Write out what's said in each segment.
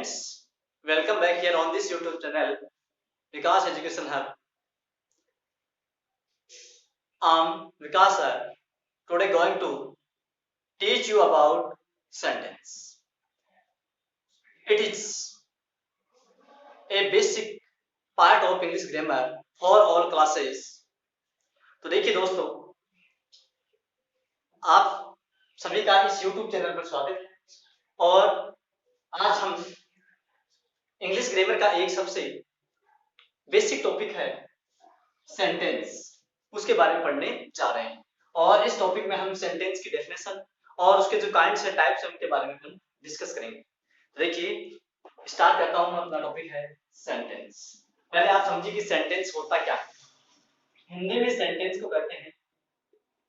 students, welcome back here on this YouTube channel, Vikas Education Hub. I'm Vikas sir. Today going to teach you about sentence. It is a basic part of English grammar for all classes. तो देखिए दोस्तों, आप सभी का इस YouTube channel पर स्वागत है और आज हम इंग्लिश ग्रामर का एक सबसे बेसिक टॉपिक है सेंटेंस, उसके बारे में पढ़ने जा रहे हैं और इस टॉपिक में हम सेंटेंस की डेफिनेशन और उसके जो काइंड्स है, टाइप्स है, उनके बारे में हम डिस्कस करेंगे। देखिए स्टार्ट करता हूं, अपना टॉपिक है सेंटेंस। पहले आप समझिए कि सेंटेंस होता क्या है। हिंदी में सेंटेंस को कहते हैं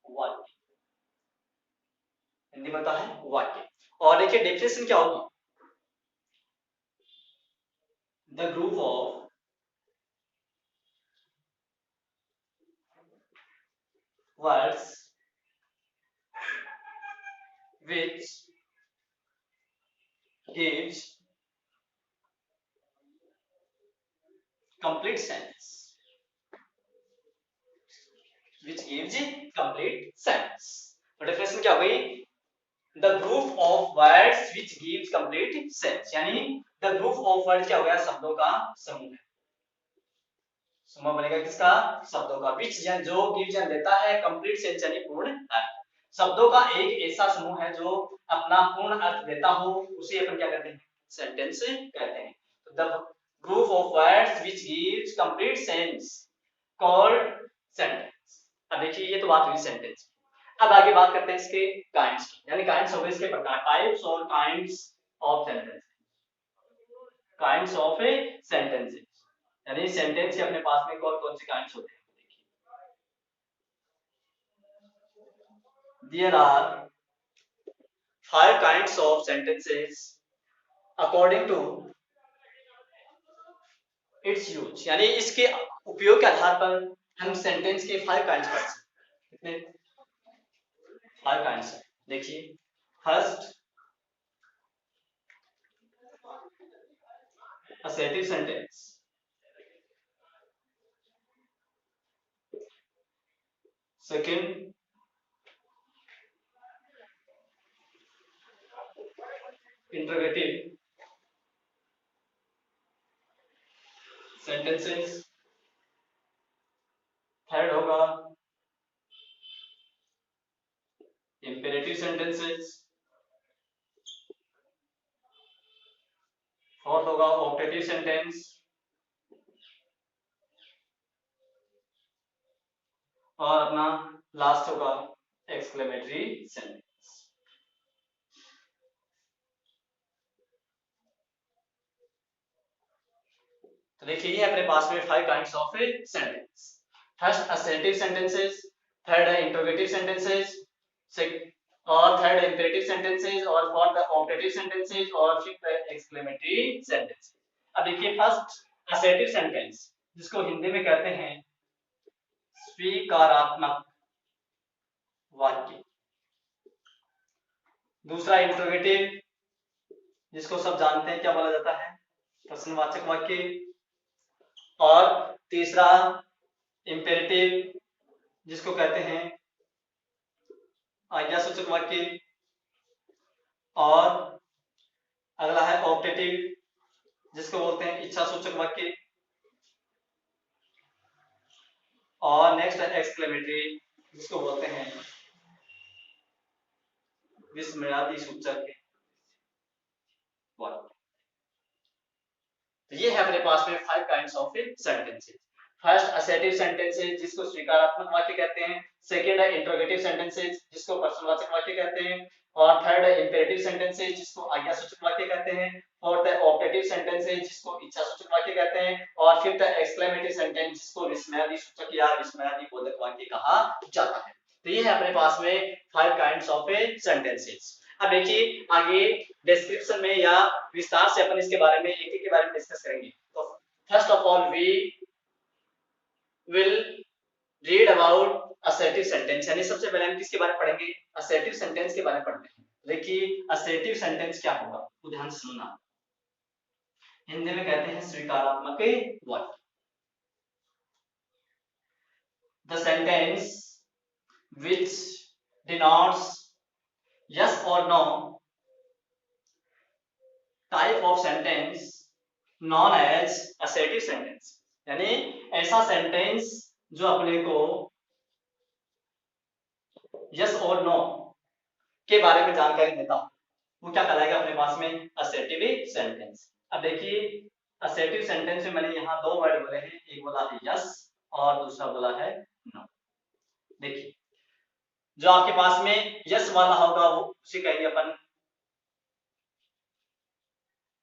वाक्य, हिंदी में होता है वाक्य। और देखिए डेफिनेशन क्या होगी, the group of words which gives complete sense, which gives complete sense। तो डेफिनेशन क्या हो गई, the group of words which gives complete sense, यानी द ग्रुप ऑफ वर्ड क्या हो गया, शब्दों का समूह है। समूह बनेगा किसका, शब्दों का। which जो gives देता है कंप्लीट सेंस यानी पूर्ण अर्थ। शब्दों का एक ऐसा समूह है जो अपना पूर्ण अर्थ देता हो, उसे अपन क्या कहते हैं, सेंटेंस कहते हैं। तो the group of words which gives complete sense called sentence. अब देखिए ये तो बात हुई सेंटेंस। अब आगे बात करते हैं इसके काइंड्स की, यानी काइंड्स ऑफ इसके प्रकार, टाइप्स और kinds of sentence. Kinds of A sentences, यानी सेंटेंस के अपने पास में कौन कौन से काइंड्स होते हैं। There are 5 kinds of sentences according to its use, यानी इसके उपयोग के आधार पर हम सेंटेंस के 5 काइंड्स पढ़ सकते हैं। कितने 5 काइंड्स है। देखिए first assertive sentence, second interrogative sentences, third होगा imperative sentences, फोर्थ होगा optative sentence और अपना लास्ट होगा exclamatory sentence। तो देखिए ये अपने पास में 5 kinds of sentence. First assertive sentences, third है interrogative sentences, और थर्ड imperative sentences और फोर्थ optative sentences और फिफ्थ है exclamatory sentences। अब देखिए फर्स्ट assertive sentence, जिसको हिंदी में कहते हैं स्वीकारात्मक वाक्य। दूसरा इंट्रोगेटिव, जिसको सब जानते हैं क्या बोला जाता है, प्रश्नवाचक वाक्य। और तीसरा इंपेरेटिव, जिसको कहते हैं आज्ञासूचक वाक्य। और अगला है ऑप्टेटिव, जिसको बोलते हैं इच्छासूचक वाक्य। और नेक्स्ट है एक्सक्लेमेटरी, जिसको बोलते हैं विस्मयादि सूचक वाक्य। तो ये है अपने पास में 5 kinds of sentences. First assertive sentences, जिसको स्वीकारात्मक वाक्य कहते हैं। सेकंड है इंट्रोगेटिव सेंटेंसेस, जिसको प्रश्नवाचक वाक्य कहते हैं। और थर्ड है इंपेरेटिव सेंटेंसेस, जिसको आज्ञासूचक वाक्य कहते हैं। फोर्थ है ऑप्टेटिव सेंटेंसेस, जिसको इच्छासूचक वाक्य कहते हैं। और फिफ्थ है एक्सक्लेमेटरी सेंटेंस, जिसको विस्मयादि सूचक या विस्मयादि बोधक वाक्य कहा जाता है। तो ये है अपने पास में 5 काइंड्स ऑफ सेंटेंसेस। अब देखिए आगे डिस्क्रिप्शन में या विस्तार से अपन इसके बारे में एक एक के बारे में डिस्कस करेंगे। तो first of all we will read about assertive sentence, यानी सबसे पहले हम किसके बारे में पढ़ेंगे, असर्टिव सेंटेंस के बारे में पढ़ते हैं। देखिए असर्टिव सेंटेंस क्या होगा, तो ध्यान से सुनना। हिंदी में कहते हैं स्वीकारात्मक वाक्य। The sentence which denotes yes or no type of sentence known as assertive sentence, यानी ऐसा सेंटेंस जो अपने को यस और नो के बारे में जानकारी देता हो, वो क्या कहलाएगा अपने पास में? Assertive sentence. अब देखिए असर्टिव सेंटेंस में मैंने यहाँ दो वर्ड बोले हैं, एक बोला है यस और दूसरा बोला है नो। देखिए जो आपके पास में यस वाला होगा वो उसे कहेंगे अपन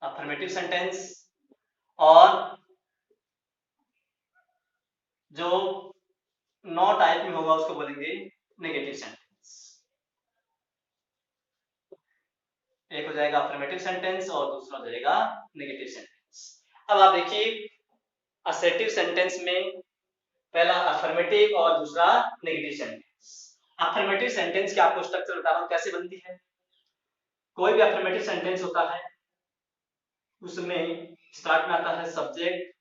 अफर्मेटिव सेंटेंस, और जो नो टाइप में होगा उसको बोलेंगे नेगेटिव सेंटेंस। एक हो जाएगा अफर्मेटिव सेंटेंस और दूसरा हो जाएगा नेगेटिव सेंटेंस। अब आप देखिए असर्टिव सेंटेंस में पहला अफर्मेटिव और दूसरा नेगेटिव सेंटेंस। अफर्मेटिव सेंटेंस की आपको स्ट्रक्चर बता रहा हूं कैसे बनती है। कोई भी अफर्मेटिव सेंटेंस होता है उसमें स्टार्ट में आता है सब्जेक्ट,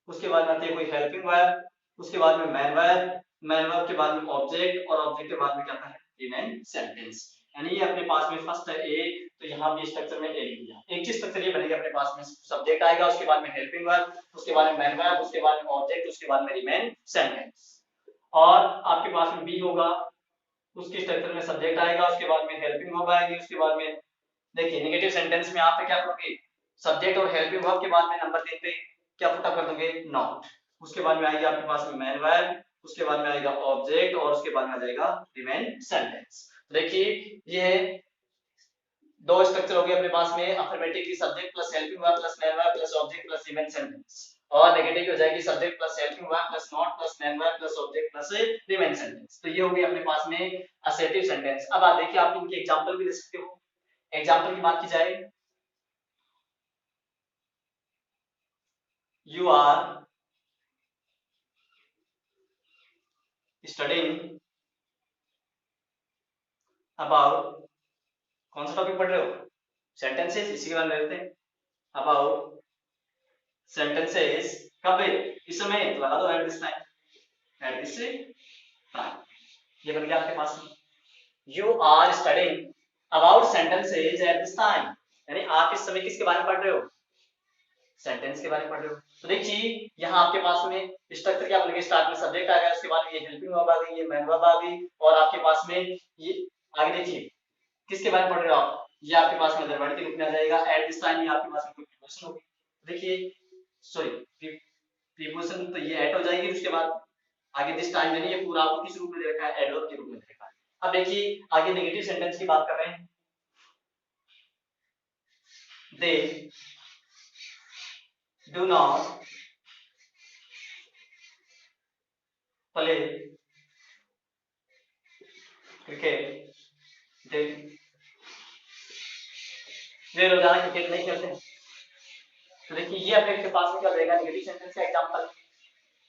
उसके बाद में आती है कोई हेल्पिंग वर्ब, उसके बाद में मैन वर्ब, मैन वर्ब के बाद में ऑब्जेक्ट, और ऑब्जेक्ट के बाद में क्या आता है रिमेन सेंटेंस। यानी ये अपने पास में फर्स्ट है ए, तो यहाँ भी स्ट्रक्चर में ए लिख दिया। एक चीज स्ट्रक्चर ये बनेगा अपने पास में सब्जेक्ट आएगा, उसके बाद में हेल्पिंग वर्ब, उसके बाद में मैन वर्ब, उसके बाद में ऑब्जेक्ट, उसके बाद में रिमेन सेंटेंस। और आपके पास में बी होगा, उसके स्ट्रक्चर में सब्जेक्ट आएगा, उसके बाद में हेल्पिंग वर्ब आएगी, उसके बाद में देखिए नेगेटिव सेंटेंस में आप क्या करोगे, सब्जेक्ट और हेल्पिंग वर्ब के बाद में नंबर 3 पे क्या पुट कर दोगे नॉट, उसके बाद में आएगी आपके पास में मैन वर्ब, उसके बाद में आएगा ऑब्जेक्ट, और उसके बाद में आ जाएगा रिमेन सेंटेंस। देखिए ये दो स्ट्रक्चर हो गए अपने पास में, अफर्मेटिव की subject plus helping verb plus main verb plus object plus remain sentence, और नेगेटिव की हो जाएगी subject plus helping verb plus not plus main verb plus object plus remain sentence. तो ये हो गई अपने पास में असर्टिव सेंटेंस। अब आप देखिए आप इनके एग्जांपल भी दे सकते हो। एग्जांपल की बात की जाए, you are studying about, कौन सा टॉपिक पढ़ रहे हो? सेंटेंसेस, इसी के बारे में लेते हैं। अबाउट सेंटेंसेस, कब है? इस समय, तो लगा दो at this time, at this time. ये बन गया आपके पास में you are studying about sentences at this time, यानी आप इस समय किसके बारे में पढ़ रहे हो? सेंटेंस के बारे में पढ़ रहे हो। तो देखिए यहाँ आपके पास में स्ट्रक्चर क्या बनेगा, स्टार्ट में सब्जेक्ट आ गया, उसके बाद ये हेल्पिंग वर्ब आ गई, ये मैन वर्ब आ गई, और आपके पास में ये आगे देखिए किसके बारे में पढ़ रहे हो आप, ये आपके पास में अदर वर्ड के रूप में आ जाएगा। एट दिस टाइम ये आपके पास में कोई प्रीपोजिशन होगी, देखिए सॉरी प्रीपोजिशन, तो ये एट हो जाएगी, उसके बाद आगे दिस टाइम यानी ये पूरा आपको किस रूप में दे रखा है, एडवर्ब के रूप में दे रखा है। अब देखिए आगे नेगेटिव सेंटेंस की बात कर रहे हैं, they do not play cricket, they वे रोजाना क्रिकेट नहीं खेलते हैं। तो देखिए ये अपने पास में क्या रहेगा, नेगेटिव सेंटेंस का एग्जांपल।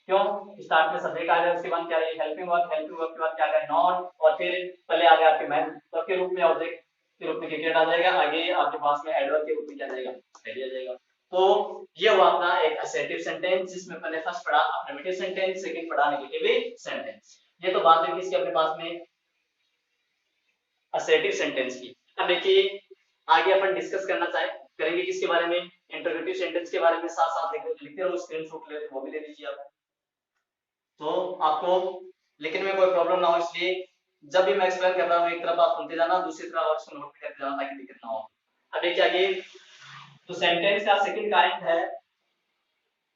क्यों? स्टार्ट में सब्जेक्ट आ गया, उसके बाद क्या है हेल्पिंग वर्ब, हेल्पिंग वर्ब के बाद क्या आ गया नॉट, और फिर पहले आ गया आपके मैन वर्ब के रूप में, ऑब्जेक्ट के रूप में क्रिकेट आ जाएगा, आगे आपके पास में एडवर्ब के रूप में क्या जाएगा, पहले आ जाएगा। तो ये हुआ अपना एक असर्टिव सेंटेंस, जिसमें मैंने फर्स्ट पढ़ा अफर्मेटिव सेंटेंस, सेकंड पढ़ा नेगेटिव सेंटेंस। ये तो बात है किसकी अपने पास में, असर्टिव सेंटेंस की। अब देखिए आगे अपन डिस्कस करना चाहे करेंगे किसके बारे में, इंटरोगेटिव सेंटेंस के बारे में। साथ साथ लिखते रहो, स्क्रीनशॉट ले वो भी ले लीजिए आप, तो आपको लिखने में कोई प्रॉब्लम ना हो, इसलिए जब भी मैं एक्सप्लेन कर रहा हूँ एक तरफ आप सुनते जाना, दूसरी तरफ आप उसको नोट भी करते जाना ताकि दिक्कत ना हो। अब देखिए आगे तो सेंटेंस का सेकंड काइंड है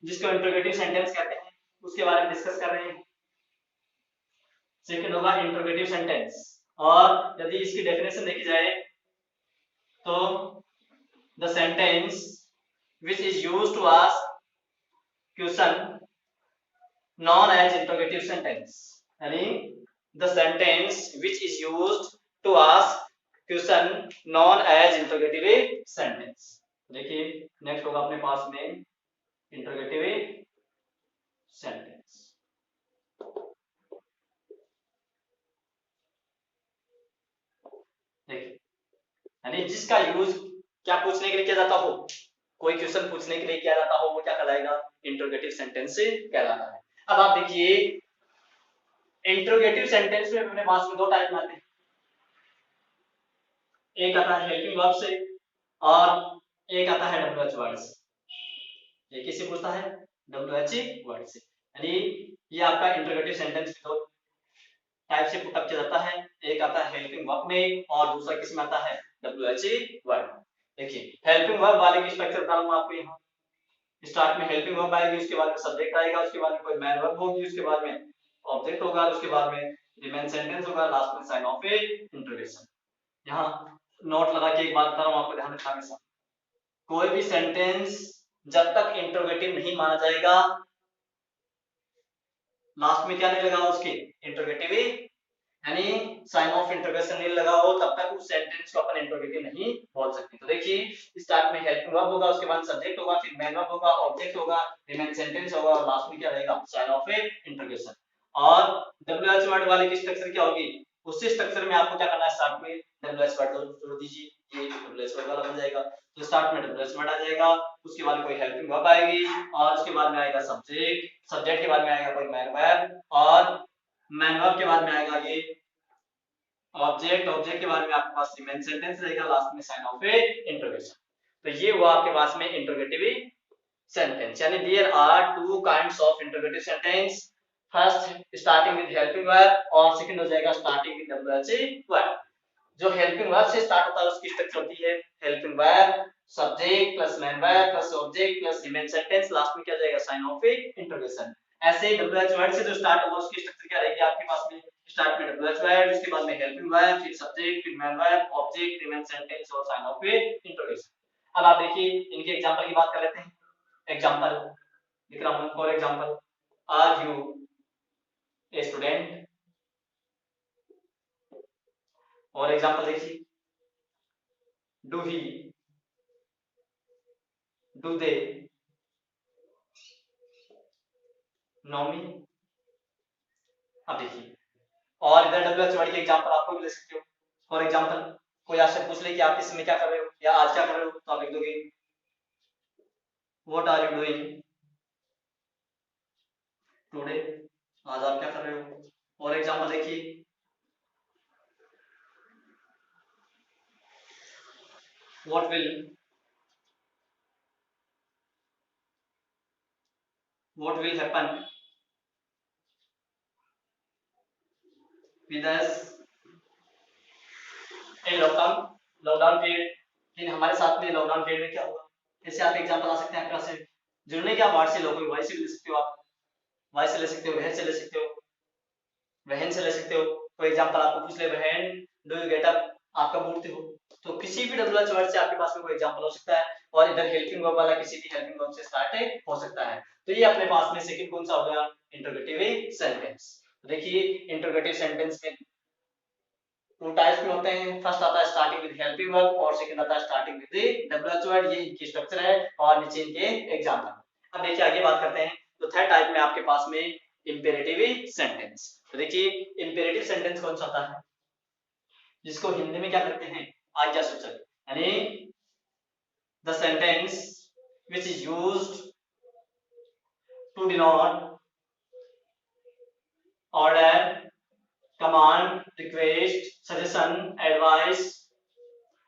जिसको इंटरोगेटिव सेंटेंस कहते हैं, उसके बारे में डिस्कस कर रहे हैं। सेकंड होगा इंटरोगेटिव सेंटेंस, और यदि इसकी डेफिनेशन देखी जाए तो the sentence which is used to ask question known as interrogative sentence, यानी the sentence which is used to ask question known as interrogative sentence। देखिए नेक्स्ट होगा अपने पास में इंटरोगेटिव सेंटेंस। देखिए यानी जिसका यूज क्या पूछने के लिए किया जाता हो, कोई क्वेश्चन पूछने के लिए किया जाता हो वो क्या कहलाएगा, इंटरोगेटिव सेंटेंस कहलाता है। अब आप देखिए इंटरोगेटिव सेंटेंस में अपने पास में दो टाइप आते हैं, एक आता है हेल्पिंग वर्ब से और एक आता है डब्ल्यूएच वर्ड से। ये किससे पूछता है, डब्ल्यूएच वर्ड से। यानी ये आपका इंटरोगेटिव सेंटेंस में दो टाइप से पुटअप किया जाता है, एक आता है हेल्पिंग वर्ब में और दूसरा किस में आता है, डब्ल्यूएच वर्ड। देखिए हेल्पिंग वर्ब वाले की स्ट्रक्चर बता रहा हूं आपको, यहाँ स्टार्ट में हेल्पिंग वर्ब आएगी, उसके बाद में सब्जेक्ट आएगा, उसके बाद में कोई मैन वर्ब होगी, उसके बाद में ऑब्जेक्ट होगा, उसके बाद में रिमेन सेंटेंस होगा, लास्ट में साइन ऑफ इंटरोगेशन। यहाँ नोट लगा के एक बात बता रहा हूं आपको, ध्यान रखना हमेशा, कोई भी सेंटेंस जब तक इंटरोगेटिव नहीं माना जाएगा, लास्ट में क्या नहीं लगा उसके, इंटरोगेटिव, यानी साइन ऑफ इंटरोगेशन नहीं लगा हो, तब तक उस सेंटेंस को अपन इंटरोगेटिव नहीं बोल सकते। तो देखिए स्टार्ट में हेल्पिंग वर्ब होगा, उसके बाद सब्जेक्ट होगा, फिर मैन वर्ब होगा, ऑब्जेक्ट होगा, रिमेन सेंटेंस होगा और लास्ट में क्या रहेगा, साइन ऑफ इंटरोगेशन। और डब्ल्यूएच वर्ड वाले की स्ट्रक्चर क्या होगी, उसी स्ट्रक्चर में आपको क्या करना है, स्टार्ट में डब्ल्यूएच वर्ड जोड़ दीजिए, ये डब्ल्यूएच वर्ड वाला बन जाएगा। तो स्टार्ट में डब्ल्यूएच वर्ड आ जाएगा, उसके बाद कोई हेल्पिंग वर्ब आएगी और उसके बाद में आएगा सब्जेक्ट, सब्जेक्ट के बाद में आएगा कोई मैन वर्ब और मैन वर्ब के बाद में आएगा ये ऑब्जेक्ट, ऑब्जेक्ट के बाद में आपके पास रिमेन सेंटेंस रहेगा, लास्ट में साइन ऑफ इंटरोगेशन। तो ये हुआ आपके पास में इंटरोगेटिव सेंटेंस। यानी there are two kinds of interrogative sentence, first starting with helping verb और सेकंड हो जाएगा स्टार्टिंग विद डब्ल्यूएच वर्ब। जो हेल्पिंग वर्ब से स्टार्ट होता है उसकी स्ट्रक्चर होती है helping verb, subject plus main verb plus object plus remain sentence, last में क्या जाएगा, साइन ऑफ इंटरोगेशन। ऐसे ही डब्ल्यूएच वर्ड से जो स्टार्ट होगा उसकी स्ट्रक्चर क्या रहेगी आपके पास में, स्टार्ट में डब्ल्यूएच वर्ड, उसके बाद में हेल्पिंग वर्ब, फिर सब्जेक्ट, फिर man verb, object, remain sentence और साइन ऑफ इंटरोगेशन। अब आप देखिए इनके एग्जांपल की बात कर लेते हैं। एग्जांपल लिख रहा हूं, for example, are you a student, और एग्जांपल देखिए, do he, do they know me. अब देखिए और इधर डब्ल्यूएच वर्ड के एग्जांपल आपको भी ले सकते हो। फॉर एग्जांपल कोई आपसे पूछ ले कि आप इस समय क्या कर रहे हो या आज क्या कर रहे हो, तो आप लिख दोगे what are you doing today, आज आप क्या कर रहे हो। और एग्जांपल देखिए, what will happen with us in lockdown period, इन हमारे साथ में लॉकडाउन पीरियड में क्या हुआ। ऐसे आप एग्जांपल आ सकते हैं आपके पास से जुड़ने के, आप वर्ड से लो, कोई वाई से भी ले सकते हो, आप वाई से ले सकते हो, बहन से ले सकते हो, बहन से ले सकते हो। कोई एग्जांपल आपको पूछ ले, बहन डू यू गेट अप, आप कब उठते हो, तो किसी भी डब्ल्यूएच वर्ड से आपके पास में कोई एग्जांपल हो सकता है। और इधर हेल्पिंग वर्ब वाला किसी भी हेल्पिंग वर्ब से स्टार्ट हो सकता है। तो ये अपने पास में सेकंड कौन सा हो गया, इंटरोगेटिव सेंटेंस। देखिए इंटरोगेटिव सेंटेंस में टू टाइप्स में होते हैं, फर्स्ट आता है स्टार्टिंग विद हेल्पिंग वर्ब और सेकंड आता है स्टार्टिंग विद डब्ल्यूएच वर्ड। ये इनकी स्ट्रक्चर है और नीचे इनके एग्जांपल। अब देखिए आगे बात करते हैं, तो थर्ड टाइप में आपके पास में इंपेरेटिव सेंटेंस। तो देखिए इंपेरेटिव सेंटेंस कौन सा होता है, जिसको हिंदी में क्या करते हैं, आज्ञा सूचक, यानी the sentence which is used to denote order, command, request, suggestion, advice,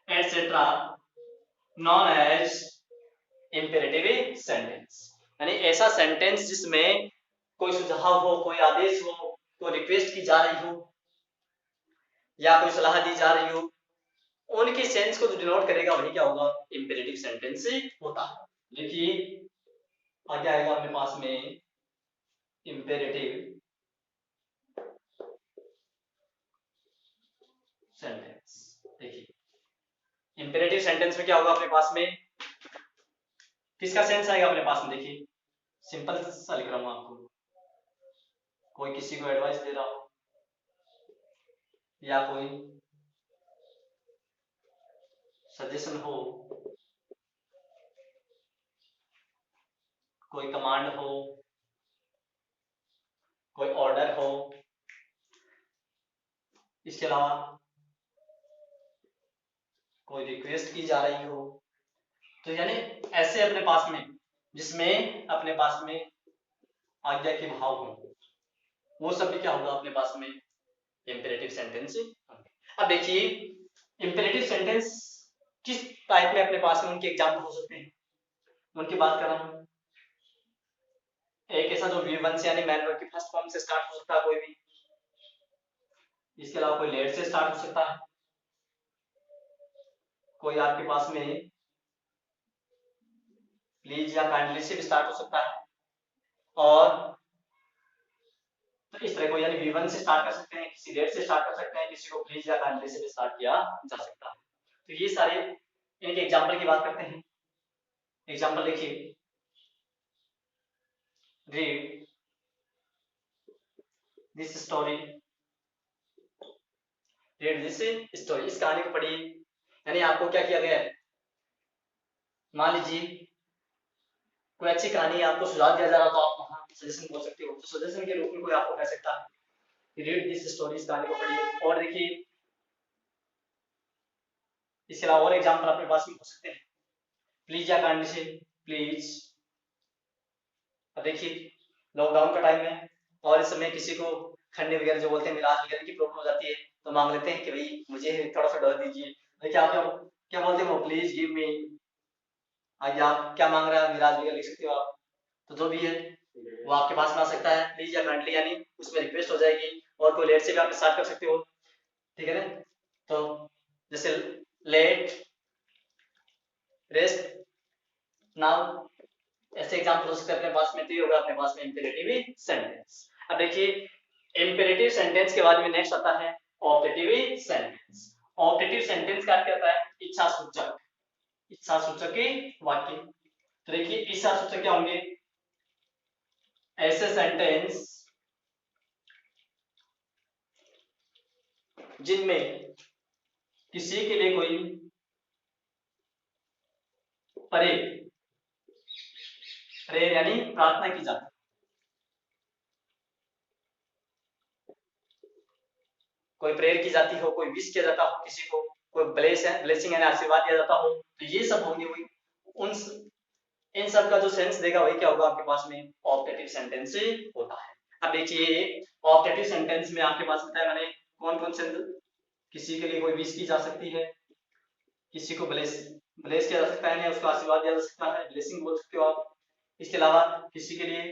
etc. known as imperative sentence। यानी ऐसा सेंटेंस जिसमें कोई सुझाव हो, कोई आदेश हो, कोई रिक्वेस्ट की जा रही हो या कोई सलाह दी जा रही हो, उनके सेंस को जो डिनोट करेगा वही क्या होगा, इंपेरेटिव सेंटेंस होता है। देखिए आगे आएगा अपने पास में इंपेरेटिव सेंटेंस। देखिए इंपेरेटिव सेंटेंस में क्या होगा अपने पास में, किसका सेंस आएगा अपने पास में। देखिए सिंपल सा लिख रहा हूं आपको, कोई किसी को एडवाइस दे रहा हो या कोई सजेशन हो, कोई कमांड हो, कोई ऑर्डर हो, इसके अलावा कोई रिक्वेस्ट की जा रही हो, तो यानी ऐसे अपने पास में जिसमें अपने पास में आज्ञा के भाव हो, वो सब भी क्या होगा अपने पास में इंपेरेटिव सेंटेंस होंगे। अब देखिए इंपेरेटिव सेंटेंस किस टाइप में अपने पास में उनके एग्जाम्पल हो सकते हैं, उनकी बात कर रहा हूं। एक ऐसा जो V1 से यानी मैन वर्ब की फर्स्ट फॉर्म से स्टार्ट हो सकता है कोई भी, इसके अलावा कोई लेट से स्टार्ट हो सकता है, कोई आपके पास में प्लीज या काइंडली से भी स्टार्ट हो सकता है, और तो इस तरह को यानी V1 से स्टार्ट कर सकते हैं, किसी लेट से स्टार्ट कर सकते हैं, किसी को प्लीज या काइंडली से भी स्टार्ट किया जा सकता है। तो ये सारे इनके एग्जाम्पल की बात करते हैं। एग्जाम्पल देखिए, read this story, read this story, इस कहानी को पढ़िए। यानी आपको क्या किया गया है, मान लीजिए कोई अच्छी कहानी आपको सुझाव दिया जा रहा, तो आप वहां सजेशन बोल सकते हो, तो सजेशन के रूप में कोई आपको कह सकता है रीड दिस स्टोरी, इस कहानी को पढ़िए। और देखिए इसके अलावा और एग्जाम्पल अपने पास में हो सकते हैं, प्लीज या काइंडली से, प्लीज। अब देखिए लॉकडाउन का टाइम है और इस समय किसी को खन्ने वगैरह जो बोलते हैं मिराज वगैरह की प्रॉब्लम हो जाती है, तो मांग लेते हैं कि भाई मुझे थोड़ा सा डर दीजिए। देखिए आप क्या बोलते हो, प्लीज गिव मी। आगे आप क्या मांग रहा है, मिराज वगैरह लिख सकते हो आप, तो जो भी है वो आपके पास में आ सकता है, प्लीज या काइंडली, यानी उसमें रिक्वेस्ट हो जाएगी। और कोई लेट से भी आप स्टार्ट कर सकते हो, ठीक है ना। तो जैसे लेट, रेस्ट, नाउ, ऐसे एग्जांपल हो सकते हैं अपने पास में। तो ये होगा अपने पास में इंपेरेटिव सेंटेंस। अब देखिए इंपेरेटिव सेंटेंस के बाद में नेक्स्ट आता है ऑब्जेक्टिव सेंटेंस। ऑब्जेक्टिव सेंटेंस का अर्थ क्या होता है, इच्छा सूचक, इच्छा सूचक वाक्य। तो देखिए इच्छा सूचक क्या होंगे, ऐसे सेंटेंस जिनमें किसी के लिए कोई प्रेयर, प्रेयर यानी प्रार्थना की जाती है, कोई प्रेयर की जाती हो, कोई विश किया जाता हो किसी को, कोई ब्लेसिंग यानी आशीर्वाद दिया जाता हो, तो ये सब होंगे वही। उन इन सब का जो सेंस देगा वही क्या होगा आपके पास में ऑब्जेक्टिव सेंटेंस होता है। अब देखिए ऑब्जेक्टिव सेंटेंस में आपके पास बताया मैंने कौन कौन से, किसी के लिए कोई विश की जा सकती है, किसी को ब्लेस किया जा सकता है, उसको आशीर्वाद दिया जा सकता है, ब्लेसिंग बोल सकते हो आप। इसके अलावा किसी के लिए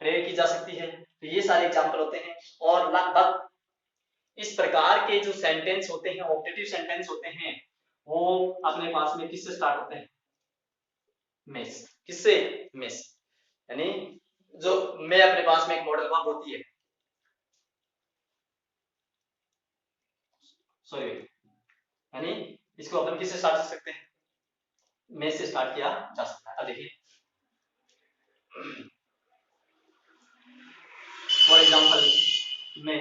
प्रेयर की जा सकती है। तो ये सारे एग्जांपल होते हैं। और लगभग इस प्रकार के जो सेंटेंस होते हैं, ऑब्जेक्टिव सेंटेंस होते हैं, वो अपने पास में किससे स्टार्ट होते हैं, में से। किससे, में से, यानी जो मैं अपने पास में एक मॉडल वर्ब होती है, सॉरी, यानी इसको अपन किससे स्टार्ट कर सकते हैं, में से स्टार्ट किया जा सकता है। अब देखिए for example may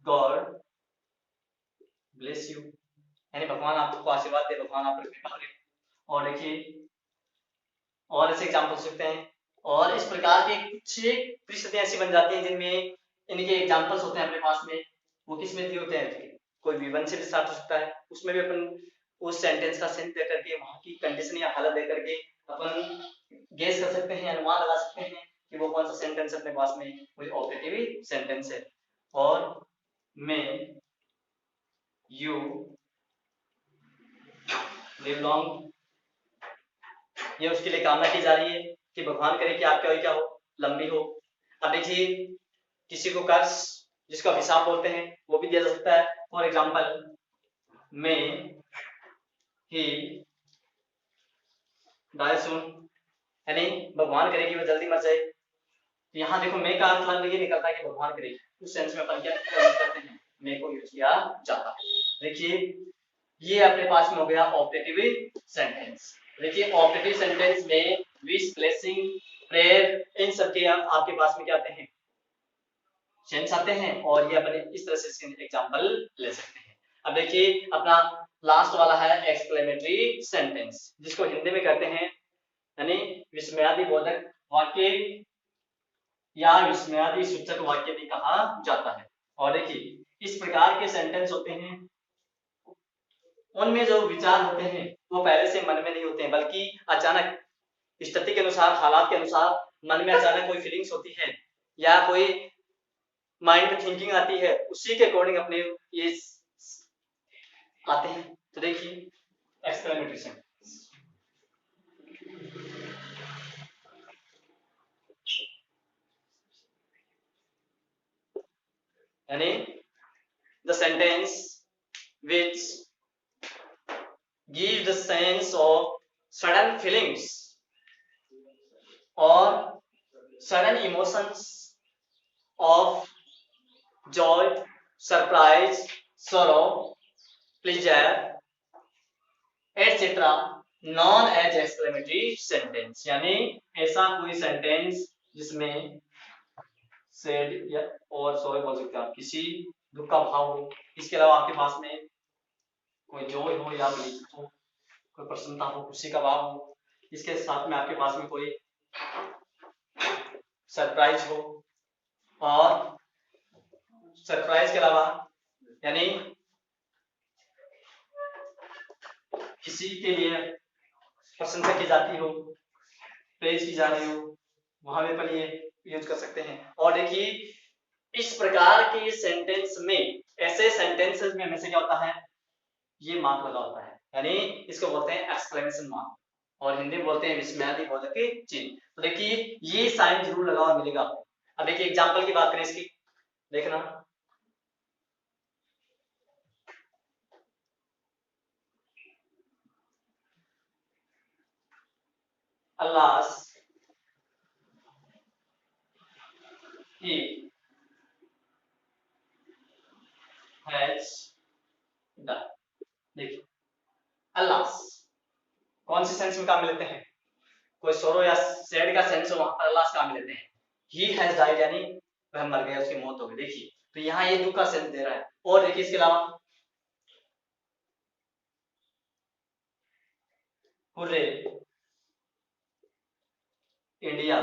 God bless you, यानी भगवान आपको आशीर्वाद दे, भगवान आप पर कृपा करे। और देखिए और ऐसे एग्जांपल हो सकते हैं। और इस प्रकार के कुछ परिस्थितियां ऐसी बन जाती हैं जिनमें इनके एग्जांपल्स होते हैं अपने पास में, वो किस में दिए होते हैं, कोई V1 से भी स्टार्ट हो सकता है, उसमें भी अपन उस सेंटेंस का सेंस दे करके, वहां की कंडीशन या हालत दे करके अपन गेस कर सकते हैं, अनुमान लगा सकते हैं कि वो कौन सा सेंटेंस अपने पास में कोई ऑब्जेक्टिव सेंटेंस है। और मे यू लिव लॉन्ग, ये उसके लिए कामना की जा रही है कि भगवान करे कि आपकी आयु क्या हो, लंबी हो। अब देखिए किसी को कर्ज जिसको अभिशाप बोलते हैं वो भी दिया जा सकता है। For example may he die soon, यानी भगवान करे कि वो जल्दी मर जाए। तो यहाँ देखो मे का अर्थ ये निकलता है कि भगवान करे, उस सेंस में अपन क्या यूज करते हैं, मे को यूज किया जाता है। देखिए ये अपने पास में हो गया ऑब्जेक्टिव सेंटेंस। देखिए ऑब्जेक्टिव सेंटेंस में विश, ब्लेसिंग, प्रेयर, इन सब के आपके पास में क्या आते हैं, सेंस आते हैं, और ये अपने इस तरह से इसके एग्जांपल ले सकते हैं। अब देखिए अपना लास्ट वाला है एक्सक्लेमेटरी सेंटेंस, जिसको हिंदी में कहते हैं यानी विस्मयादि बोधक वाक्य या विस्मयादि सूचक वाक्य भी कहा जाता है। और देखिए इस प्रकार के सेंटेंस होते हैं उनमें जो विचार होते हैं वो पहले से मन में नहीं होते हैं, बल्कि अचानक स्थिति के अनुसार, हालात के अनुसार मन में अचानक कोई फीलिंग्स होती है या कोई माइंड में थिंकिंग आती है, उसी के अकॉर्डिंग अपने ये आते हैं। तो देखिए एक्सक्लेमेटरी सेंटेंस, यानी the sentence which give the sense of sudden feelings or sudden emotions of joy, surprise, sorrow, pleasure, etc. known as exclamatory sentence, यानी ऐसा कोई सेंटेंस जिसमें सैड या और सॉरी बोल सकते हैं आप, किसी दुख का भाव हो, इसके अलावा आपके पास में कोई जॉय हो या प्लीज हो, कोई प्रसन्नता हो, खुशी का भाव हो, इसके साथ में आपके पास में कोई सरप्राइज हो, और सरप्राइज के अलावा यानी किसी के लिए प्रशंसा की जाती हो, प्रेज की जा रही हो, वहां में अपन ये यूज कर सकते हैं। और देखिए इस प्रकार के सेंटेंस में, ऐसे सेंटेंसेस में हमेशा क्या होता है, ये मार्क लगा होता है, यानी इसको बोलते हैं एक्सक्लेमेशन मार्क, और हिंदी में बोलते हैं विस्मयादिबोधक चिन्ह। तो देखिए ये साइन जरूर लगा हुआ मिलेगा। अब देखिए एग्जांपल की बात करें इसकी, देखना अल्लाह he has done। देखिए अल्लाह कौन से सेंस में काम में लेते हैं, कोई सोरो या सैड का सेंस हो, वहां पर अल्लाह काम में लेते हैं। ही हैज डाइड यानी वह मर गया, उसकी मौत हो गई। देखिए तो यहाँ ये दुख का सेंस दे रहा है। और देखिए इसके अलावा hurray India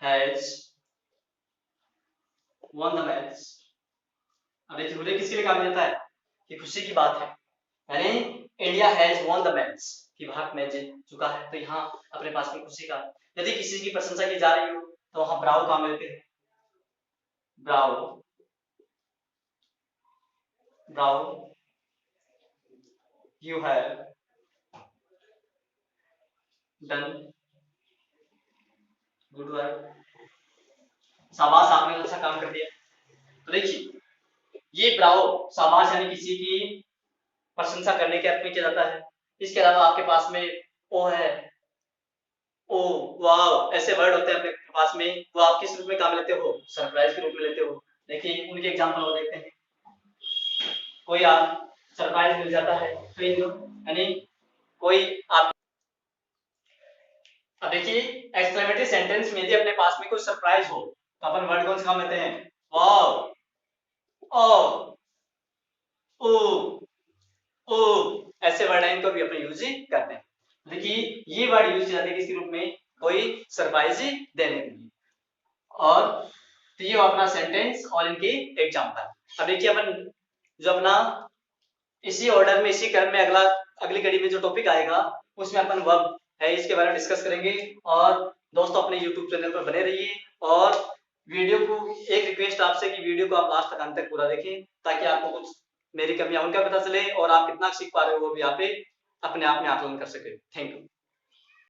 has won the match। अब देखिए हुर्रे किसके लिए काम में लेता है, ये खुशी की बात है, यानी India has won the match कि भारत मैच जीत चुका है। तो यहाँ अपने पास में खुशी का, यदि किसी की प्रशंसा की जा रही हो तो वहां ब्रावो काम लेते हैं, Bravo Bravo you have done good work, शाबाश आपने अच्छा काम कर दिया। तो देखिए ये ब्रावो शाबाश यानी किसी की प्रशंसा करने के अर्थ में किया जाता है। इसके अलावा आपके पास में ओ है, ओ वाव, ऐसे वर्ड होते हैं अपने पास में, वो आप किस रूप में काम लेते हो, सरप्राइज के रूप में लेते हो। देखिए उनके एग्जांपल और देखते हैं। कोई आप सरप्राइज मिल जाता है यानी कोई आप, अब देखिए एक्सक्लेमेटरी सेंटेंस में यदि अपने पास में कोई सरप्राइज हो तो अपन वर्ड कौन सा काम लेते हैं, वाव, ओ, ओ, ओ, ऐसे वर्ड हैं, इनको भी अपन यूज करते हैं। देखिए ये वर्ड यूज किए जाते हैं किसके रूप में, कोई सरप्राइज देने के लिए। और तो ये अपना सेंटेंस और इनके एग्जांपल। अब देखिए अपन जो अपना इसी ऑर्डर में, इसी क्रम में अगला अगली कड़ी में जो टॉपिक आएगा उसमें अपन वर्ब है इसके बारे में डिस्कस करेंगे। और दोस्तों अपने YouTube चैनल पर बने रहिए, और वीडियो को एक रिक्वेस्ट आपसे कि वीडियो को आप लास्ट तक अंत तक पूरा देखें, ताकि आपको कुछ मेरी कमियां उनका पता चले और आप कितना सीख पा रहे हो वो भी आप अपने आप में आकलन कर सके। Thank you.